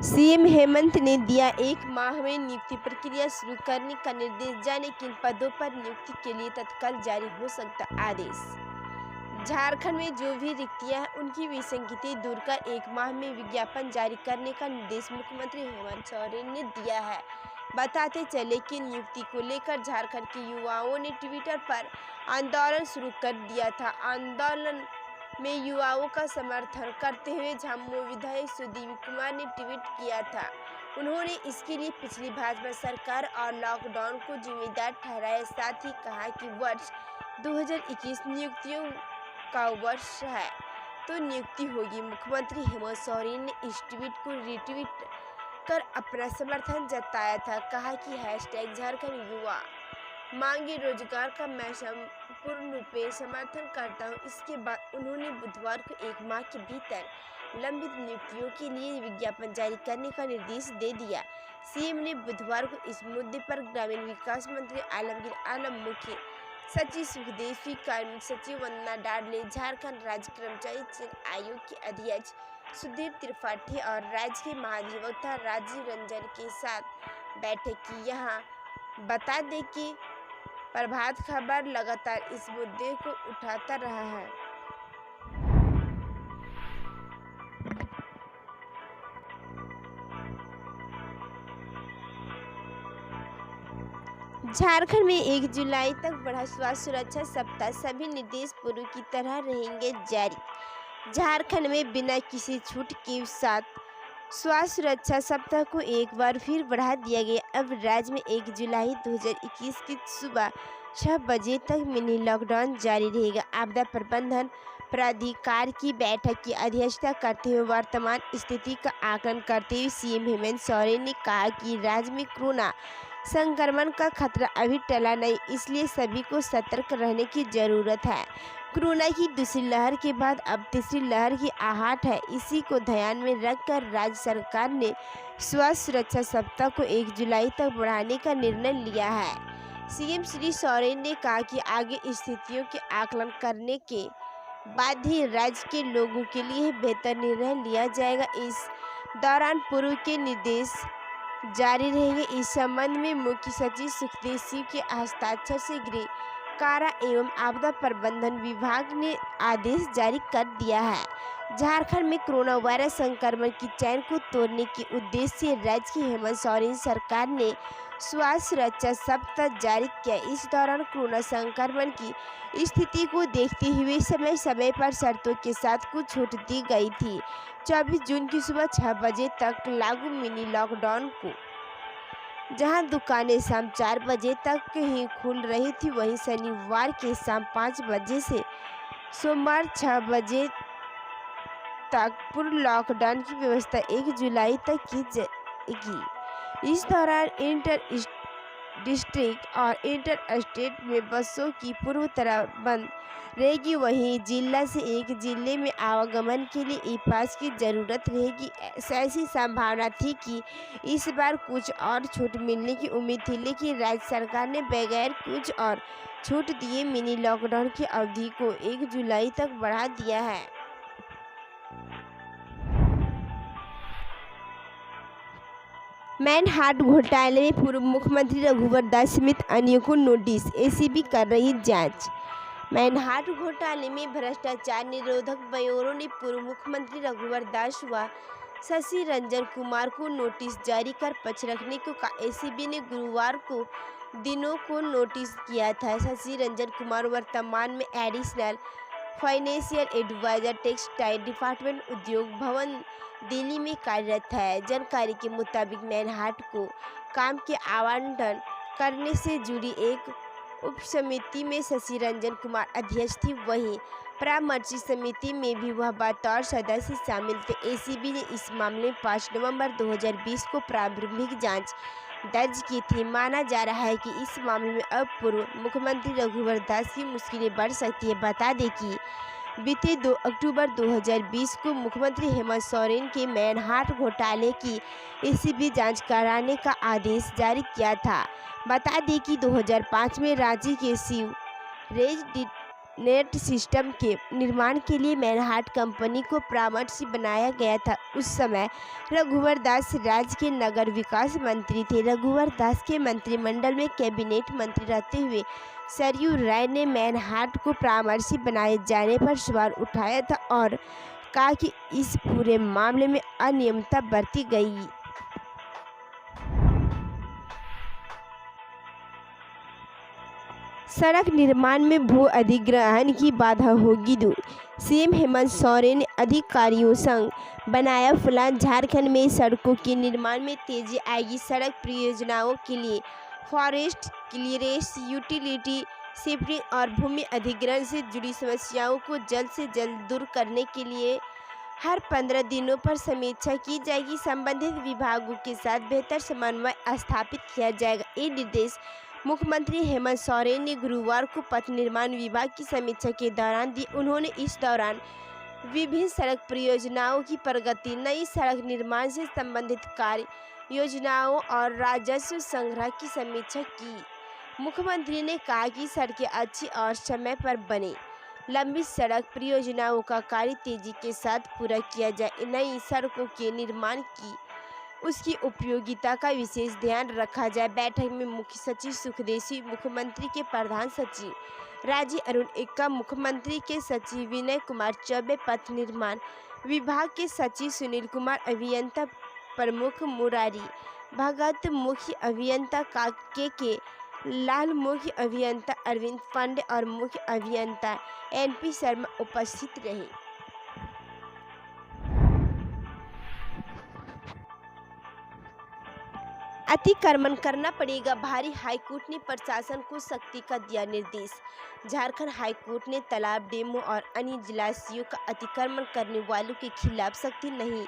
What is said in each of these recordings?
CM Hemant ने दिया 1 माह में नियुक्ति प्रक्रिया शुरू करने का निर्देश। जाने किन पदों पर नियुक्ति के लिए तत्काल जारी हो सकता आदेश। झारखंड में जो भी रिक्तियां हैं उनकी विसंगति दूर कर 1 माह में विज्ञापन जारी करने का निर्देश मुख्यमंत्री हेमंत सोरेन ने दिया है। बताते चले कि नियुक्ति को लेकर झारखंड के युवाओं ने ट्विटर पर आंदोलन शुरू कर दिया था। आंदोलन में युवाओं का समर्थन करते हुए झामुमो विधायक सुदीप कुमार ने ट्वीट किया था। उन्होंने इसके लिए पिछली भाजपा सरकार और लॉकडाउन को जिम्मेदार ठहराया। साथ ही कहा कि वर्ष 2021 नियुक्तियों का वर्ष है तो नियुक्ति होगी। मुख्यमंत्री हेमंत सोरेन ने इस ट्वीट को रीट्वीट कर अपना समर्थन जताया था। कहा कि #झारखंड युवा मांगे रोजगार का मैं संपूर्ण रूप से समर्थन करता हूं। इसके बाद उन्होंने बुधवार को 1 माह के भीतर लंबित नियुक्तियों के लिए विज्ञापन जारी करने का निर्देश दे दिया। सीएम ने बुधवार को इस मुद्दे पर ग्रामीण विकास मंत्री आलमगीर आलम, मुख्य सचिव सुखदेव सिंह, कार्मिक सचिव वंदना डाडले, झारखंड राज्य कर्मचारी चयन आयोग के अध्यक्ष सुधीर त्रिपाठी और राज्य के महाधिवक्ता राजीव रंजन के साथ बैठक की। यहाँ बता दें कि प्रभात खबर लगातार इस मुद्दे को उठाता रहा है। झारखंड में 1 जुलाई तक बढ़ा स्वास्थ्य सुरक्षा सप्ताह। सभी निर्देश पूर्व की तरह रहेंगे जारी। झारखंड में बिना किसी छूट के साथ स्वास्थ्य सुरक्षा सप्ताह को एक बार फिर बढ़ा दिया गया। अब राज्य में 1 जुलाई 2021 की सुबह 6 बजे तक मिनी लॉकडाउन जारी रहेगा। आपदा प्रबंधन प्राधिकार की बैठक की अध्यक्षता करते हुए वर्तमान स्थिति का आकलन करते हुए सीएम हेमंत सोरेन ने कहा कि राज्य में कोरोना संक्रमण का खतरा अभी टला नहीं, इसलिए सभी को सतर्क रहने की जरूरत है। कोरोना की दूसरी लहर के बाद अब तीसरी लहर की आहट है। इसी को ध्यान में रखकर राज्य सरकार ने स्वास्थ्य सुरक्षा सप्ताह को 1 जुलाई तक बढ़ाने का निर्णय लिया है। सीएम श्री सोरेन ने कहा कि आगे स्थितियों के आकलन करने के बाद ही राज्य के लोगों के लिए बेहतर निर्णय लिया जाएगा। इस दौरान पूर्व के निर्देश जारी रहेंगे। इस संबंध में मुख्य सचिव सुखदेव सिंह के हस्ताक्षर से गृह कारा एवं आपदा प्रबंधन विभाग ने आदेश जारी कर दिया है। झारखंड में कोरोना वायरस संक्रमण की चेन को तोड़ने के उद्देश्य से राज्य की हेमंत सोरेन सरकार ने स्वास्थ्य सुरक्षा सप्ताह जारी किया। इस दौरान कोरोना संक्रमण की स्थिति को देखते हुए समय समय पर शर्तों के साथ कुछ छूट दी गई थी। 24 जून की सुबह 6 बजे तक लागू मिनी लॉकडाउन को जहां दुकानें शाम 4 बजे तक ही खुल रही थी, वहीं शनिवार के शाम 5 बजे से सोमवार 6 बजे तक पूर्ण लॉकडाउन की व्यवस्था 1 जुलाई तक की जाएगी। इस दौरान इंटर डिस्ट्रिक्ट और इंटर स्टेट में बसों की पूर्व तरह बंद रहेगी। वहीं जिला से एक जिले में आवागमन के लिए ई पास की जरूरत रहेगी। ऐसी संभावना थी कि इस बार कुछ और छूट मिलने की उम्मीद थी, लेकिन राज्य सरकार ने बगैर कुछ और छूट दिए मिनी लॉकडाउन की अवधि को 1 जुलाई तक बढ़ा दिया है। मैनहार्ट घोटाले में पूर्व मुख्यमंत्री रघुवर दास समेत अन्यों को नोटिस, एसीबी कर रही जांच। मैनहार्ट घोटाले में भ्रष्टाचार निरोधक ब्यूरो ने पूर्व मुख्यमंत्री रघुवर दास व शशि रंजन कुमार को नोटिस जारी कर पक्ष रखने को कहा। एसीबी ने गुरुवार को दिनों को नोटिस किया था। शशि रंजन कुमार वर्तमान में additional financial adviser textile department Udyog Bhavan Delhi में कार्यरत है। जानकारी के मुताबिक मैनहार्ट को काम के आवंटन करने से जुड़ी एक उप समिति में शशि रंजन कुमार अध्यक्ष थी, वहीं परामर्शी समिति में भी वह बतौर सदस्य शामिल थे। एसीबी ने इस मामले में 5 नवंबर 2020 को प्रारंभिक जांच दर्ज की थी। माना जा रहा है कि इस मामले में अब पूर्व मुख्यमंत्री रघुवर दास की मुश्किलें बढ़ सकती है। बता दें कि बीते 2 अक्टूबर 2020 को मुख्यमंत्री हेमंत सोरेन के मैनहार्ट घोटाले की एसीबी जांच कराने का आदेश जारी किया था। बता दें कि 2005 में रांची के सीवरेज नेट सिस्टम के निर्माण के लिए मैनहाट कंपनी को परामर्श बनाया गया था। उस समय रघुवर दास राज्य के नगर विकास मंत्री थे। रघुवर दास के मंत्रिमंडल में कैबिनेट मंत्री रहते हुए सरयू राय ने मैनहाट को परामर्शी बनाए जाने पर सवाल उठाया था और कहा कि इस पूरे मामले में अनियमितता बरती गई। सड़क निर्माण में भू अधिग्रहण की बाधा होगी दूर। सीएम हेमंत सोरेन ने अधिकारियों संग बनाया प्लान। झारखंड में सड़कों के निर्माण में तेजी आएगी। सड़क परियोजनाओं के लिए फॉरेस्ट क्लियरेंस, यूटिलिटी शिफ्टिंग और भूमि अधिग्रहण से जुड़ी समस्याओं को जल्द से जल्द दूर करने के लिए हर 15 दिनों पर समीक्षा की जाएगी। संबंधित विभागों के साथ बेहतर समन्वय स्थापित किया जाएगा। ये निर्देश मुख्यमंत्री हेमंत सोरेन ने गुरुवार को पथ निर्माण विभाग की समीक्षा के दौरान दी। उन्होंने इस दौरान विभिन्न सड़क परियोजनाओं की प्रगति, नई सड़क निर्माण से संबंधित कार्य योजनाओं और राजस्व संग्रह की समीक्षा की। मुख्यमंत्री ने कहा कि सड़कें अच्छी और समय पर बने, लंबी सड़क परियोजनाओं का कार्य तेजी के साथ पूरा किया जाए। नई सड़कों के निर्माण की उसकी उपयोगिता का विशेष ध्यान रखा जाए। बैठक में मुख्य सचिव सुखदेव सिंह, मुख्यमंत्री के प्रधान सचिव राजीव अरुण एक्का, मुख्यमंत्री के सचिव विनय कुमार चौबे, पथ निर्माण विभाग के सचिव सुनील कुमार, अभियंता प्रमुख मुरारी भगत, मुख्य अभियंता के लाल, मुख्य अभियंता अरविंद पांडे और मुख्य अभियंता NP शर्मा उपस्थित रहे। अतिक्रमण करना पड़ेगा भारी, हाईकोर्ट ने प्रशासन को सख्ती का दिया निर्देश। झारखंड हाईकोर्ट ने तालाब, डेमों और अन्य जलाशयों का अतिक्रमण करने वालों के खिलाफ सख्ती नहीं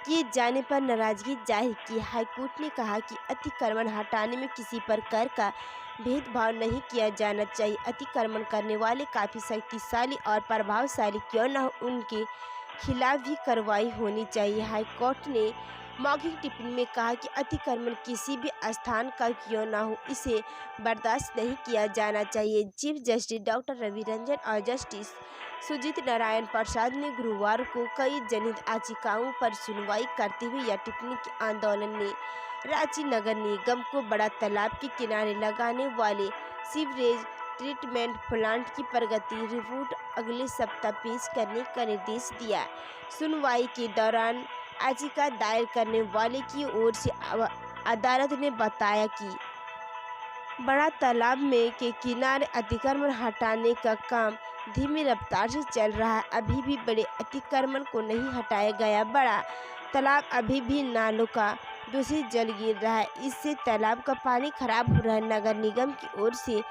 किए जाने पर नाराजगी जाहिर की। हाईकोर्ट ने कहा कि अतिक्रमण हटाने में किसी प्रकार का भेदभाव नहीं किया जाना चाहिए। अतिक्रमण करने वाले काफ़ी शक्तिशाली और प्रभावशाली क्यों न हो, उनके खिलाफ भी कार्रवाई होनी चाहिए। हाईकोर्ट ने मौखिक टिप्पणी में कहा कि अतिक्रमण किसी भी स्थान का क्यों न हो, इसे बर्दाश्त नहीं किया जाना चाहिए। Chief justice doctor Ravi Ranjan और जस्टिस सुजीत नारायण प्रसाद ने गुरुवार को कई जनहित याचिकाओं पर सुनवाई करते हुए यह टिप्पणी की। आंदोलन ने रांची नगर निगम को बड़ा तालाब के किनारे लगाने वाले सीवरेज ट्रीटमेंट प्लांट की प्रगति रिपोर्ट अगले सप्ताह पेश करने का निर्देश दिया। सुनवाई के दौरान याचिका दायर करने वाले की ओर से अदालत ने बताया कि बड़ा तालाब में के किनारे अतिक्रमण हटाने का काम धीमी रफ्तार से चल रहा है। अभी भी बड़े अतिक्रमण को नहीं हटाया गया। बड़ा तालाब अभी भी नालों का दूषित जल गिर रहा है, इससे तालाब का पानी खराब हो रहा है। नगर निगम की ओर से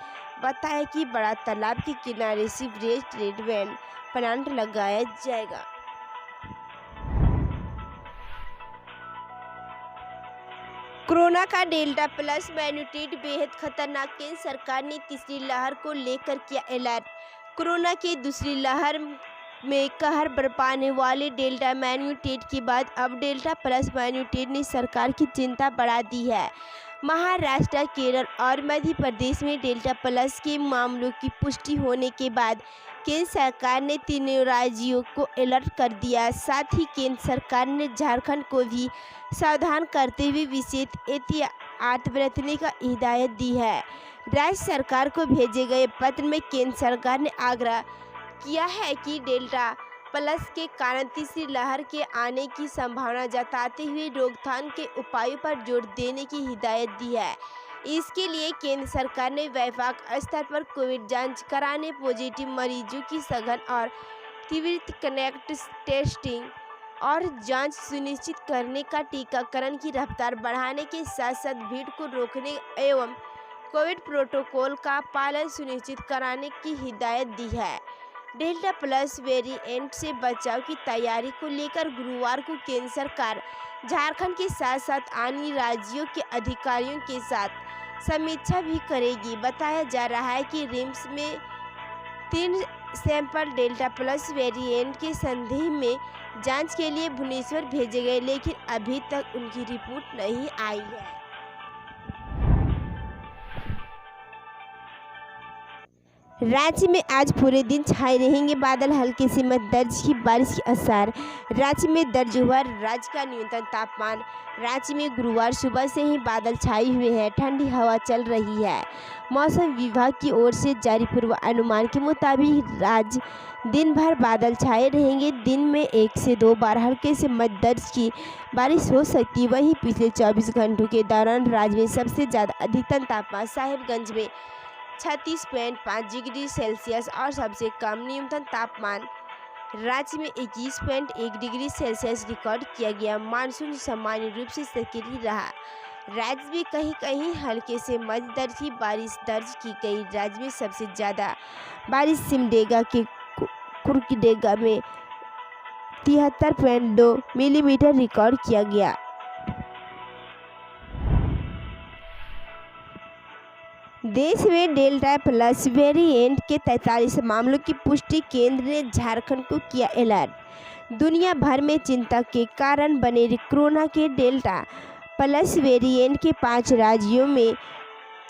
बताया कि बड़ा तालाब के किनारे सीवरेज ट्रीटमेंट प्लांट लगाया जाएगा। कोरोना का डेल्टा प्लस म्यूटेंट बेहद खतरनाक। केंद्र सरकार ने तीसरी लहर को लेकर किया अलर्ट। कोरोना की दूसरी लहर में कहर बरपाने वाले डेल्टा म्यूटेंट के बाद अब डेल्टा प्लस म्यूटेंट ने सरकार की चिंता बढ़ा दी है। महाराष्ट्र, केरल और मध्य प्रदेश में डेल्टा प्लस के मामलों की पुष्टि होने के बाद केंद्र सरकार ने तीनों राज्यों को अलर्ट कर दिया। साथ ही केंद्र सरकार ने झारखंड को भी सावधान करते हुए विशेष एहतियात बरतने का हिदायत दी है। राज्य सरकार को भेजे गए पत्र में केंद्र सरकार ने आग्रह किया है कि डेल्टा प्लस के कारण तीसरी लहर के आने की संभावना जताते हुए रोकथाम के उपायों पर जोर देने की हिदायत दी है। इसके लिए केंद्र सरकार ने व्यापक स्तर पर कोविड जांच कराने, पॉजिटिव मरीजों की सघन और त्वरित कनेक्ट टेस्टिंग और जांच सुनिश्चित करने का, टीकाकरण की रफ्तार बढ़ाने के साथ साथ भीड़ को रोकने एवं कोविड प्रोटोकॉल का पालन सुनिश्चित कराने की हिदायत दी है। डेल्टा प्लस वेरिएंट से बचाव की तैयारी को लेकर गुरुवार को केंद्र सरकार झारखंड के साथ साथ अन्य राज्यों के अधिकारियों के साथ समीक्षा भी करेगी। बताया जा रहा है कि रिम्स में 3 सैंपल डेल्टा प्लस वेरिएंट के संदेह में जांच के लिए भुवनेश्वर भेजे गए, लेकिन अभी तक उनकी रिपोर्ट नहीं आई है। राज्य में आज पूरे दिन छाए रहेंगे बादल, हल्के से मध्य दर्ज की बारिश के आसार। राज्य में दर्ज हुआ राज्य का न्यूनतम तापमान। राज्य में गुरुवार सुबह से ही बादल छाए हुए हैं, ठंडी हवा चल रही है। मौसम विभाग की ओर से जारी पूर्वानुमान के मुताबिक आज दिन भर बादल छाए रहेंगे। दिन में 1 से 2 बार हल्के से मध्य दर्ज की बारिश हो सकती है। वहीं पिछले 24 घंटों के दौरान राज्य में सबसे ज़्यादा अधिकतम तापमान साहिबगंज में 36.5 डिग्री सेल्सियस और सबसे कम न्यूनतम तापमान राज्य में 21.1 डिग्री सेल्सियस रिकॉर्ड किया गया। मानसून सामान्य रूप से सक्रिय रहा। राज्य में कहीं कहीं हल्के से मध्य दर्ज की बारिश दर्ज की गई। राज्य में सबसे ज़्यादा बारिश सिमडेगा के कुर्कीडेगा में 73.2 मिलीमीटर रिकॉर्ड किया गया। देश में डेल्टा प्लस वेरिएंट के 43 मामलों की पुष्टि, केंद्र ने झारखंड को किया अलर्ट। दुनिया भर में चिंता के कारण बने कोरोना के डेल्टा प्लस वेरिएंट के 5 राज्यों में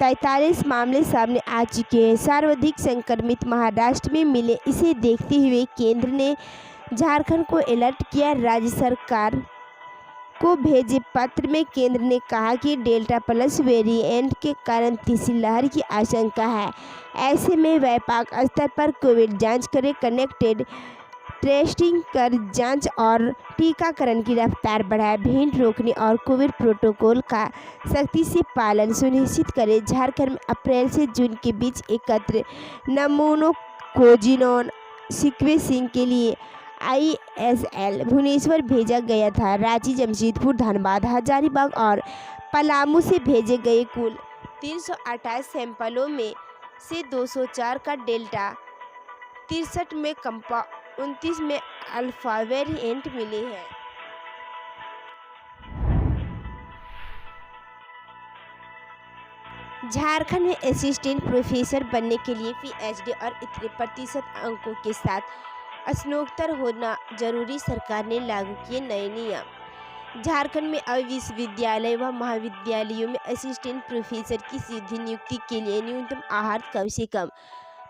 43 मामले सामने आ चुके हैं। सर्वाधिक संक्रमित महाराष्ट्र में मिले। इसे देखते हुए केंद्र ने झारखंड को अलर्ट किया। राज्य सरकार को भेजे पत्र में केंद्र ने कहा कि डेल्टा प्लस वेरिएंट के कारण तीसरी लहर की आशंका है। ऐसे में व्यापक स्तर पर कोविड जांच करें, कनेक्टेड टेस्टिंग कर जांच और टीकाकरण की रफ्तार बढ़ाए, भीड़ रोकने और कोविड प्रोटोकॉल का सख्ती से पालन सुनिश्चित करें। झारखंड में अप्रैल से जून के बीच एकत्र नमूनों को जीनोम सीक्वेंसिंग के लिए ISL भुवनेश्वर भेजा गया था। रांची, जमशेदपुर, धनबाद, हजारीबाग और पलामू से भेजे गए कुल 328 सैंपलों में से 204 का डेल्टा, 63 में कंपा, 29 में अल्फा वेरिएंट मिले हैं। झारखंड में असिस्टेंट प्रोफेसर बनने के लिए PhD और इतने प्रतिशत अंकों के साथ स्नातकोत्तर होना जरूरी। सरकार ने लागू किए नए नियम। झारखंड में अब विश्वविद्यालय व महाविद्यालयों में असिस्टेंट प्रोफेसर की सीधी नियुक्ति के लिए न्यूनतम आहार कम से कम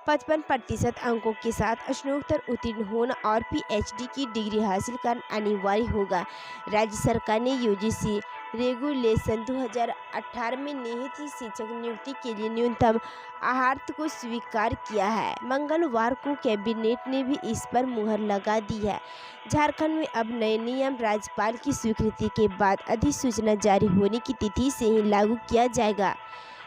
55% अंकों के साथ स्नातकोत्तर उत्तीर्ण होना और PhD की डिग्री हासिल करना अनिवार्य होगा। राज्य सरकार ने UGC रेगुलेशन 2018 में निहित शिक्षक नियुक्ति के लिए न्यूनतम आहार को स्वीकार किया है। मंगलवार को कैबिनेट ने भी इस पर मुहर लगा दी है। झारखंड में अब नए नियम राज्यपाल की स्वीकृति के बाद अधिसूचना जारी होने की तिथि से ही लागू किया जाएगा।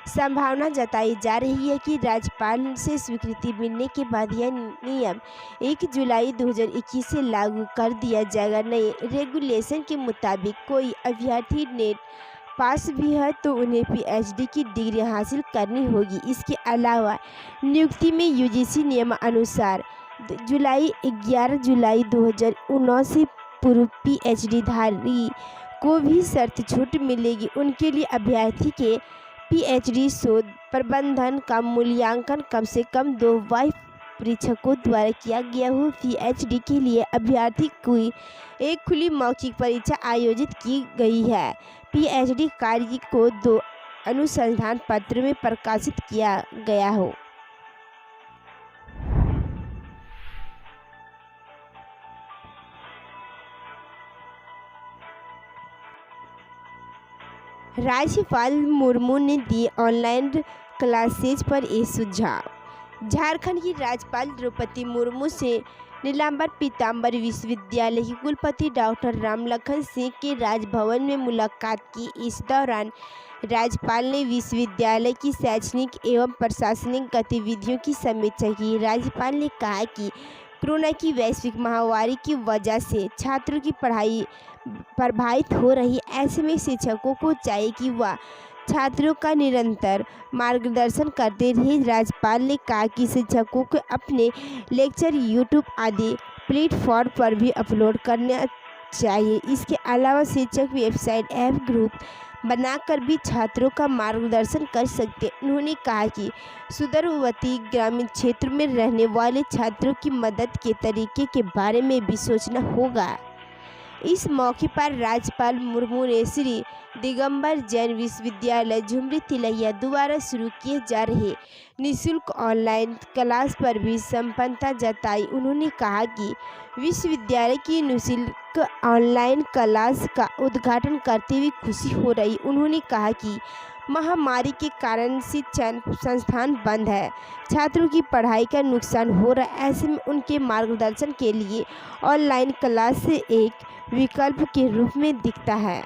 संभावना जताई जा रही है कि राज्यपाल से स्वीकृति मिलने के बाद यह नियम 1 जुलाई 2021 से लागू कर दिया जाएगा। नए रेगुलेशन के मुताबिक कोई अभ्यर्थी नेट पास भी है तो उन्हें PhD की डिग्री हासिल करनी होगी। इसके अलावा नियुक्ति में UGC नियमानुसार 11 जुलाई 2019 से पूर्व PhD धारी को भी शर्त छूट मिलेगी। उनके लिए अभ्यर्थी के PhD शोध प्रबंधन का मूल्यांकन कम से कम 2 वाइफ परीक्षकों द्वारा किया गया हो। PhD के लिए अभ्यर्थी की एक खुली मौखिक परीक्षा आयोजित की गई है। PhD कार्य को 2 अनुसंधान पत्रों में प्रकाशित किया गया हो। राज्यपाल मुर्मू ने दिए ऑनलाइन क्लासेज पर ये सुझाव। झारखंड की राज्यपाल द्रौपदी मुर्मू से नीलांबर पीताम्बर विश्वविद्यालय के कुलपति डॉक्टर रामलखन सिंह के राजभवन में मुलाकात की। इस दौरान राज्यपाल ने विश्वविद्यालय की शैक्षणिक एवं प्रशासनिक गतिविधियों की समीक्षा की। राज्यपाल ने कहा कि कोरोना की वैश्विक महामारी की वजह से छात्रों की पढ़ाई प्रभावित हो रही। ऐसे में शिक्षकों को चाहिए कि वह छात्रों का निरंतर मार्गदर्शन करते रहे। राज्यपाल ने कहा कि शिक्षकों को अपने लेक्चर YouTube आदि प्लेटफॉर्म पर भी अपलोड करना चाहिए। इसके अलावा शिक्षक वेबसाइट ऐप ग्रुप बनाकर भी छात्रों का मार्गदर्शन कर सकते। उन्होंने कहा कि सुदूरवर्ती ग्रामीण क्षेत्र में रहने वाले छात्रों की मदद के तरीके के बारे में भी सोचना होगा। इस मौके पर राज्यपाल मुर्मू ने श्री दिगंबर जैन विश्वविद्यालय झुमरी तिलैया द्वारा शुरू किए जा रहे निःशुल्क ऑनलाइन क्लास पर भी संपन्नता जताई। उन्होंने कहा कि विश्वविद्यालय की निःशुल्क ऑनलाइन क्लास का उद्घाटन करते हुए खुशी हो रही। उन्होंने कहा कि महामारी के कारण शिक्षण संस्थान बंद है, छात्रों की पढ़ाई का नुकसान हो रहा है। ऐसे में उनके मार्गदर्शन के लिए ऑनलाइन क्लास से एक विकल्प के रूप में दिखता है।